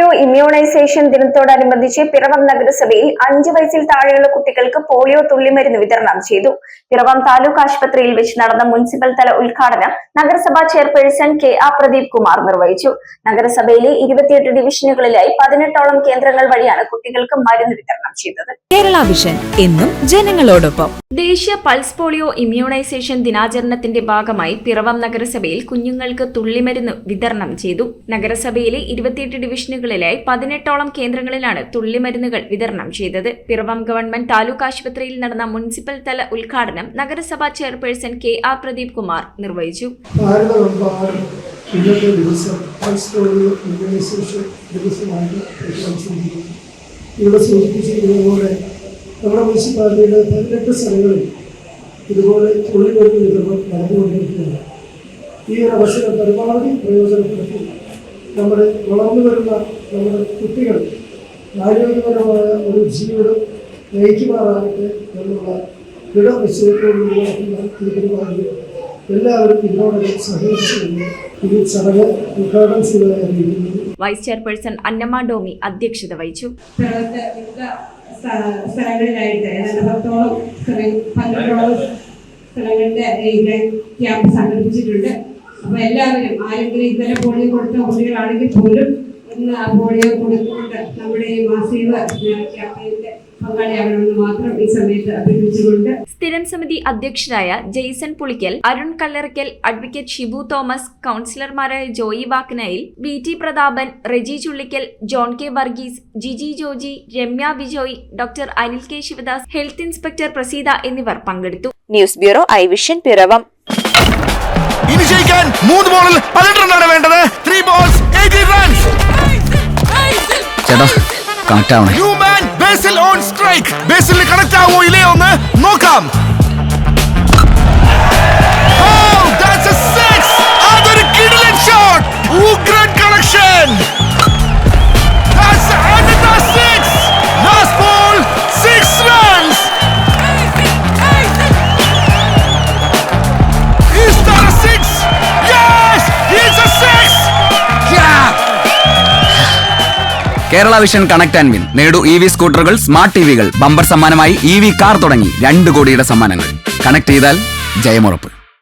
Polio immunisation ദിനത്തോടനുബന്ധിച്ച് പിറവം നഗരസഭയിൽ 5 വയസ്സിൽ താഴെയുള്ള കുട്ടികൾക്ക് പോളിയോ തുള്ളിമരുന്ന് വിതരണം ചെയ്തു. പിറവം താലൂക്ക് ആശുപത്രിയിൽ വെച്ച് നടന്ന മുനിസിപ്പൽ തല ഉദ്ഘാടനം നഗരസഭാ ചെയർപേഴ്സൺ KR പ്രദീപ് കുമാർ നിർവഹിച്ചു. നഗരസഭയിലെ 28 ഡിവിഷനുകളിലായി 18ഓളം കേന്ദ്രങ്ങൾ വഴിയാണ് കുട്ടികൾക്ക് മരുന്ന് വിതരണം ചെയ്തത്. കേരള വിഷൻ എന്നും ജനങ്ങളോടൊപ്പം. ദേശീയ പൾസ് പോളിയോ ഇമ്മ്യൂണൈസേഷൻ ദിനാചരണത്തിന്റെ ഭാഗമായി പിറവം നഗരസഭയിൽ കുഞ്ഞുങ്ങൾക്ക് തുള്ളിമരുന്ന് വിതരണം ചെയ്തു. നഗരസഭയിലെ 28 ഡിവിഷനുകളിലായി 18ഓളം കേന്ദ്രങ്ങളിലാണ് തുള്ളിമരുന്നുകൾ വിതരണം ചെയ്തത്. പിറവം ഗവൺമെന്റ് താലൂക്ക് ആശുപത്രിയിൽ നടന്ന മുനിസിപ്പൽ തല ഉദ്ഘാടനം നഗരസഭാ ചെയർപേഴ്സൺ KR പ്രദീപ് കുമാർ നിർവഹിച്ചു. ഇവിടെ സൂചിപ്പിച്ചിരിക്കുന്നതുപോലെ നമ്മുടെ മുനിസിപ്പാലിറ്റിയുടെ 18 സ്ഥലങ്ങളിൽ ഇതുപോലെ തുള്ളിമരുന്ന് വിതരണം നടന്നുകൊണ്ടിരിക്കുകയാണ്. ഈ ഒരു അവസരം പരമാവധി പ്രയോജനപ്പെടുത്തി നമ്മുടെ വളർന്നു വരുന്ന നമ്മുടെ കുട്ടികൾ ആരോഗ്യപരമായ ഒരു ജീവിതം നയിക്കുമാറാകട്ടെ എന്നുള്ള ദൃഢനിശ്ചയത്തോടുകൂടി നടത്തുന്ന ഈ പരിപാടി എല്ലാവരും ഇതിനോടൊപ്പം സഹകരിച്ചുകൊണ്ട് ഈ ചടങ്ങ് ഉദ്ഘാടനം ചെയ്തതായി അറിയിക്കുന്നു. വൈസ് ചെയർപേഴ്സൺ അന്നമ്മ ഡോമി അധ്യക്ഷത വഹിച്ചു. സ്ഥലങ്ങളിലായിട്ട് 12ഓളം സ്ഥലങ്ങളുടെ ക്യാമ്പ് സംഘടിപ്പിച്ചിട്ടുണ്ട്. അപ്പൊ എല്ലാവരും ആരെങ്കിലും ഇന്നലെ പോളിയോ കൊടുത്ത കുട്ടികളാണെങ്കിൽ പോലും ഇന്ന് ആ പോളിയോ കൊടുത്തുകൊണ്ട് നമ്മുടെ ഈ മാസീവ് ക്യാമ്പയിന്റെ പങ്കാളിയാകണമെന്ന് മാത്രം ഈ സമയത്ത് അഭ്യർത്ഥിച്ചുകൊണ്ട് സ്ഥിരം സമിതി അധ്യക്ഷരായ ജെയ്സൺ പുളിക്കൽ, അരുൺ കല്ലറയ്ക്കൽ, അഡ്വക്കേറ്റ് ഷിബു തോമസ്, കൌൺസിലർമാരായ Joy Vakkanayil, BT Prathapan, Reji Chullikkal, John K Varghese, Jiji Joji, Ramya Bijoy, doctor Anil K Sivadas, health inspector Praseetha എന്നിവർ പങ്കെടുത്തു. News bureau I vision Piravom. ഇനി ജയിക്കാൻ 3 ബോളിൽ 18 റണ്ണാണ് വേണ്ടത്. 3 balls 18 runs. ചേട്ടാ കണക്ട് ആവണേ. New man Basil on strike. Basil connect ആവോ ഇല്ലയോ എന്ന് നോക്കാം. Oh, that's a 6. അതൊരു കിടിലൻ ഷോട്ട്. ഉഗ്രൻ connection. That's another 6. Last ball 6 runs. Is that a 6? Yes, it's a 6. Yeah. Kerala vision connect and win. നേടൂ EV സ്കൂട്ടറുകൾ, സ്മാർട്ട് TVകൾ, ബമ്പർ സമ്മാനമായി EV കാർ തുടങ്ങി 2 കോടിയുടെ സമ്മാനങ്ങൾ. കണക്ട് ചെയ്താൽ ജയമുറപ്പ്.